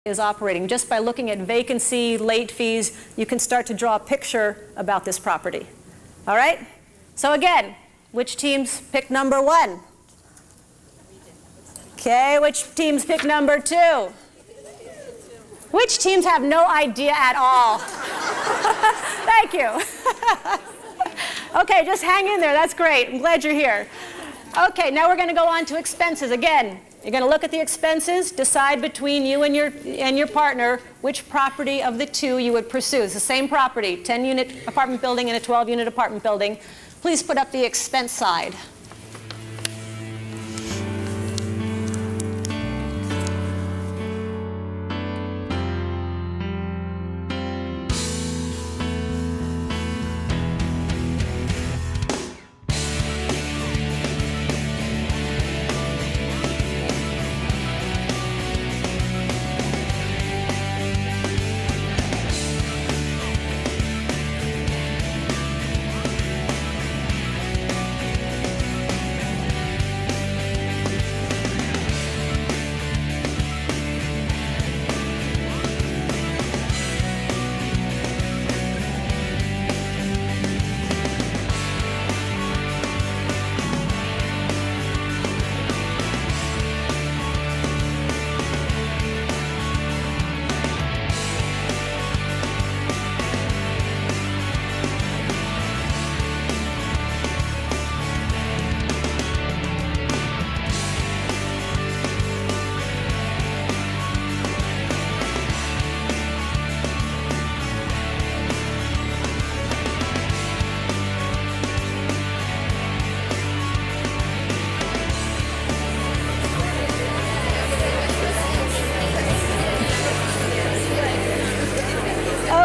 is operating. Just by looking at vacancy, late fees, you can start to draw a picture about this property. All right? So again, which teams pick number 1? Okay, which teams pick number 2? Which teams have no idea at all? Thank you. Okay, just hang in there. That's great. I'm glad you're here. Okay, now we're going to go on to expenses. Again, you're going to look at the expenses, decide between you and your partner which property of the 2 you would pursue. It's the same property, 10-unit apartment building and a 12-unit apartment building. Please put up the expense side.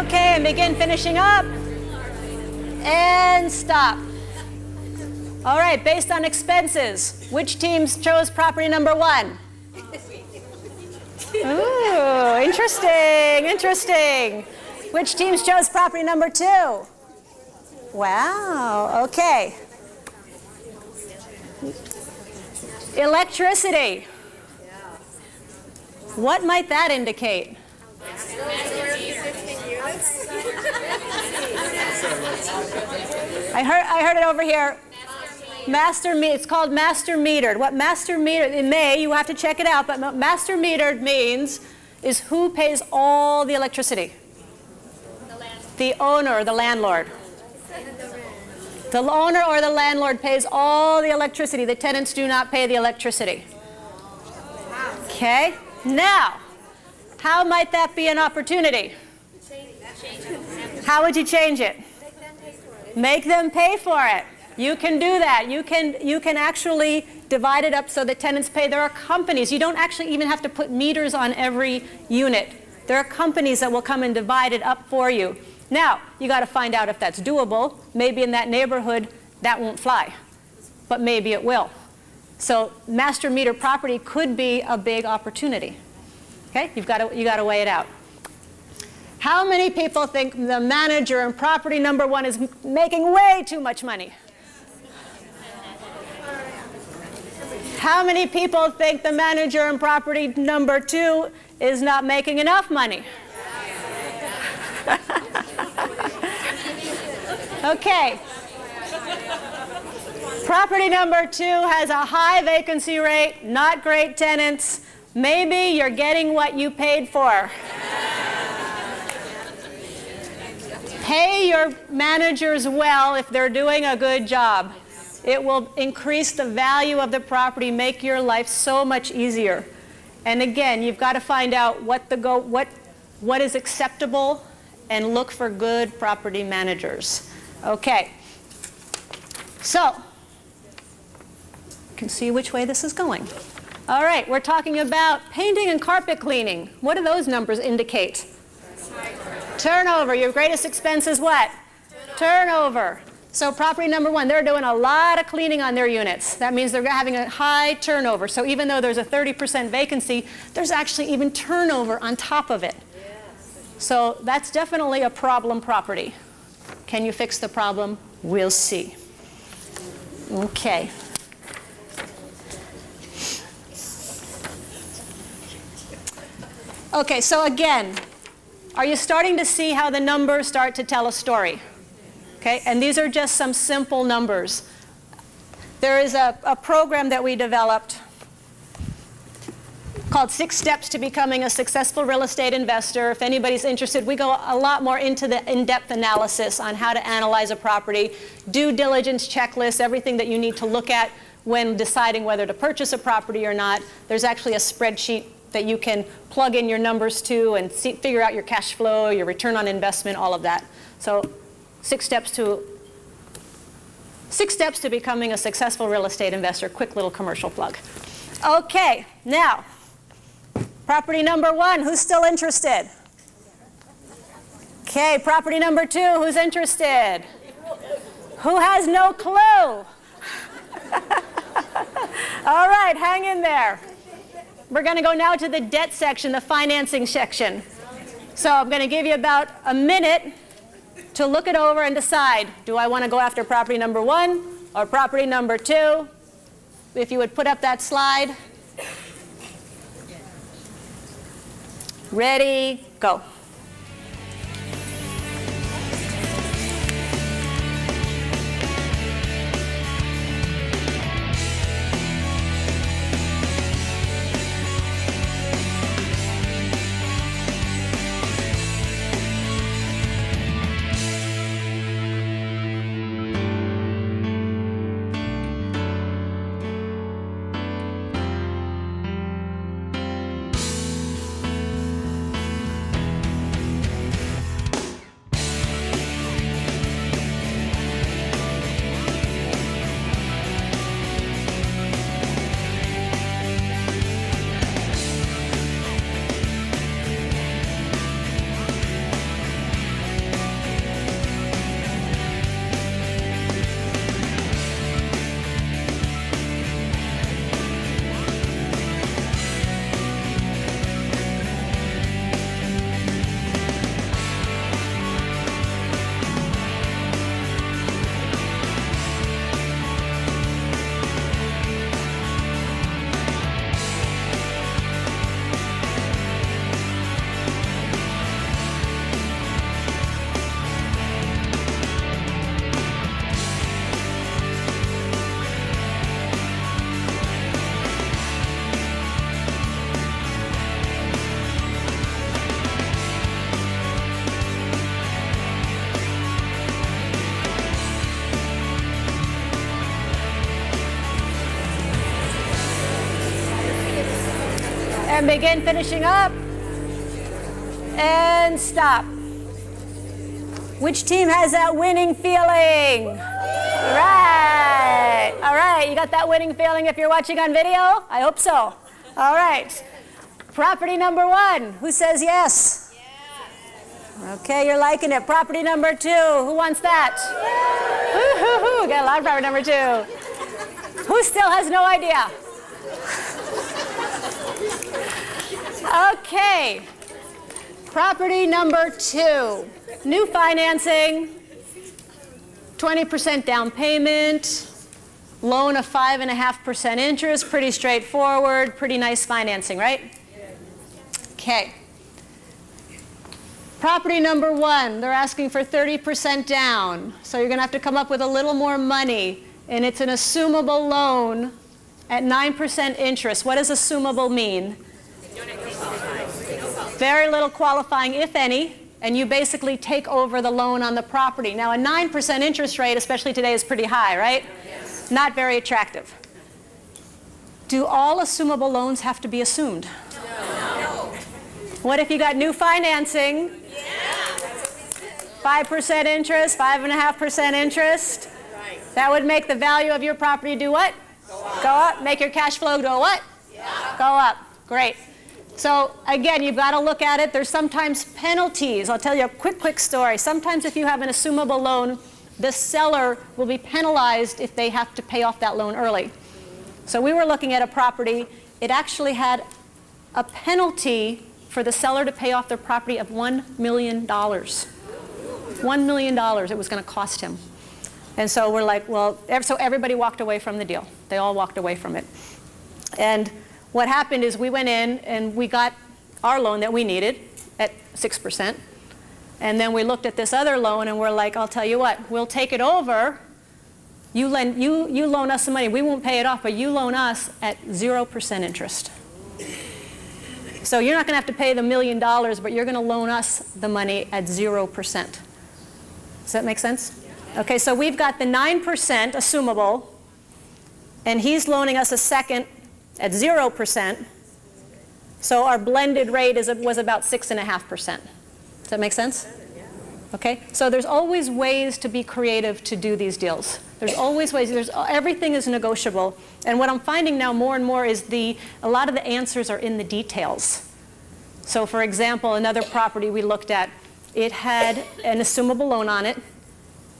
Okay, and begin finishing up. And stop. All right, based on expenses, which teams chose property number 1? Ooh, interesting, interesting. Which teams chose property number 2? Wow, okay. Electricity. What might that indicate? I heard it over here. It's called master metered. What master metered, you have to check it out, but what master metered means is who pays all the electricity? The owner or the landlord. The owner or the landlord pays all the electricity. The tenants do not pay the electricity. Okay? Now, how might that be an opportunity? How would you change it? Make them pay for it. You can do that. You can actually divide it up so the tenants pay. There are companies. You don't actually even have to put meters on every unit. There are companies that will come and divide it up for you. Now, you got to find out if that's doable. Maybe in that neighborhood that won't fly, but maybe it will. So master meter property could be a big opportunity. Okay? You got to weigh it out. How many people think the manager in property number 1 is making way too much money? How many people think the manager in property number 2 is not making enough money? Okay. Property number 2 has a high vacancy rate, not great tenants. Maybe you're getting what you paid for. Pay your managers well if they're doing a good job. It will increase the value of the property, make your life so much easier. And again, you've got to find out what is acceptable and look for good property managers. Okay. So, you can see which way this is going. All right, we're talking about painting and carpet cleaning. What do those numbers indicate? Turnover. Your greatest expense is what? Turnover. So property number 1, they're doing a lot of cleaning on their units. That means they're having a high turnover. So even though there's a 30% vacancy, there's actually even turnover on top of it. So that's definitely a problem property. Can you fix the problem? We'll see. Okay. Okay, so again, are you starting to see how the numbers start to tell a story? Okay, and these are just some simple numbers. There is a program that we developed called 6 Steps to Becoming a Successful Real Estate Investor. If anybody's interested, we go a lot more into the in-depth analysis on how to analyze a property, due diligence checklists, everything that you need to look at when deciding whether to purchase a property or not. There's actually a spreadsheet that you can plug in your numbers to and figure out your cash flow, your return on investment, all of that. So 6 steps to becoming a successful real estate investor. Quick little commercial plug. Okay, now, property number 1, who's still interested? Okay, property number 2, who's interested? Who has no clue? All right, hang in there. We're going to go now to the debt section, the financing section. So I'm going to give you about a minute to look it over and decide, do I want to go after property number 1 or property number 2? If you would put up that slide. Ready, go. And begin finishing up. And stop. Which team has that winning feeling? All right. All right, you got that winning feeling if you're watching on video? I hope so. All right. Property number 1, who says yes? Yes. Okay, you're liking it. Property number 2, who wants that? Woo-hoo-hoo, got a lot of property number 2. Who still has no idea? Okay, property number 2, new financing, 20% down payment, loan of 5.5% interest, pretty straightforward, pretty nice financing, right? Okay. Property number 1, they're asking for 30% down, so you're going to have to come up with a little more money, and it's an assumable loan at 9% interest. What does assumable mean? Very little qualifying, if any, and you basically take over the loan on the property. Now, a 9% interest rate, especially today, is pretty high, right? Yes. Not very attractive. Do all assumable loans have to be assumed? No. What if you got new financing? Yeah. 5% interest, 5.5% interest? Right. That would make the value of your property do what? Go up. Make your cash flow go what? Yeah. Go up. Great. So again, you've got to look at it. There's sometimes penalties. I'll tell you a quick story. Sometimes if you have an assumable loan, the seller will be penalized if they have to pay off that loan early. So we were looking at a property. It actually had a penalty for the seller to pay off their property of $1 million. $1 million it was going to cost him. And so we're like, well, so everybody walked away from the deal. They all walked away from it. And what happened is we went in and we got our loan that we needed at 6%. And then we looked at this other loan and we're like, I'll tell you what, we'll take it over. You loan us some money. We won't pay it off, but you loan us at 0% interest. So you're not going to have to pay the $1 million, but you're going to loan us the money at 0%. Does that make sense? Okay, so we've got the 9% assumable, and he's loaning us a second at 0%. So our blended rate was about 6.5%. Does that make sense? Okay, so there's always ways to be creative to do these deals. There's always ways. Everything is negotiable. And what I'm finding now more and more is a lot of the answers are in the details. So for example, another property we looked at, it had an assumable loan on it.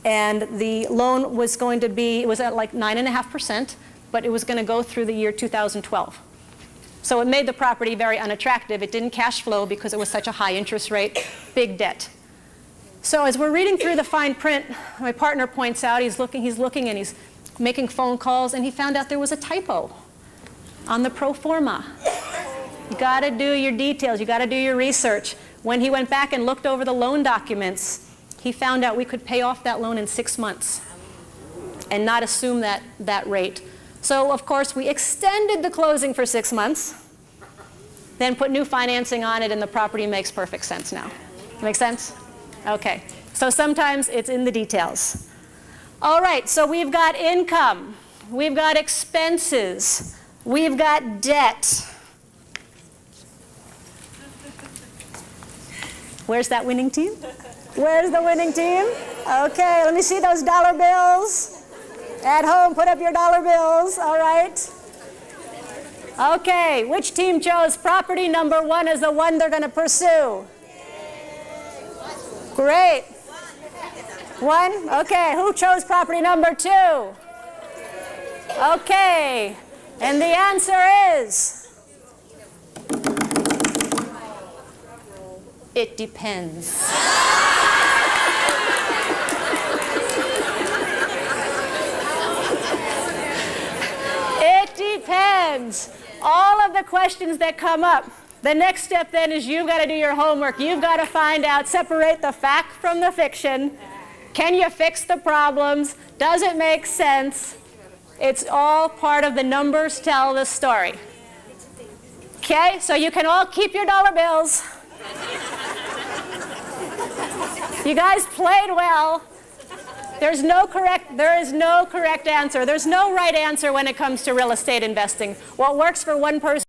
And the loan was going to be, it was at like 9.5%, but it was going to go through the year 2012. So it made the property very unattractive. It didn't cash flow because it was such a high interest rate, big debt. So as we're reading through the fine print, my partner points out, he's looking and he's making phone calls, and he found out there was a typo on the pro forma. You got to do your details. You got to do your research. When he went back and looked over the loan documents, he found out we could pay off that loan in 6 months and not assume that rate. So of course we extended the closing for 6 months, then put new financing on it, and the property makes perfect sense now. Make sense? Okay. So sometimes it's in the details. All right, so we've got income, we've got expenses, we've got debt. Where's that winning team? Where's the winning team? Okay, let me see those dollar bills. At home, put up your dollar bills, all right. Okay, which team chose property number 1 as the one they're going to pursue? Great. 1? Okay, who chose property number 2? Okay, and the answer is? It depends. It depends. All of the questions that come up, the next step then is you've got to do your homework. You've got to find out, separate the fact from the fiction. Can you fix the problems? Does it make sense? It's all part of the numbers tell the story. Okay, so you can all keep your dollar bills. You guys played well. There is no correct answer. There's no right answer when it comes to real estate investing. What works for one person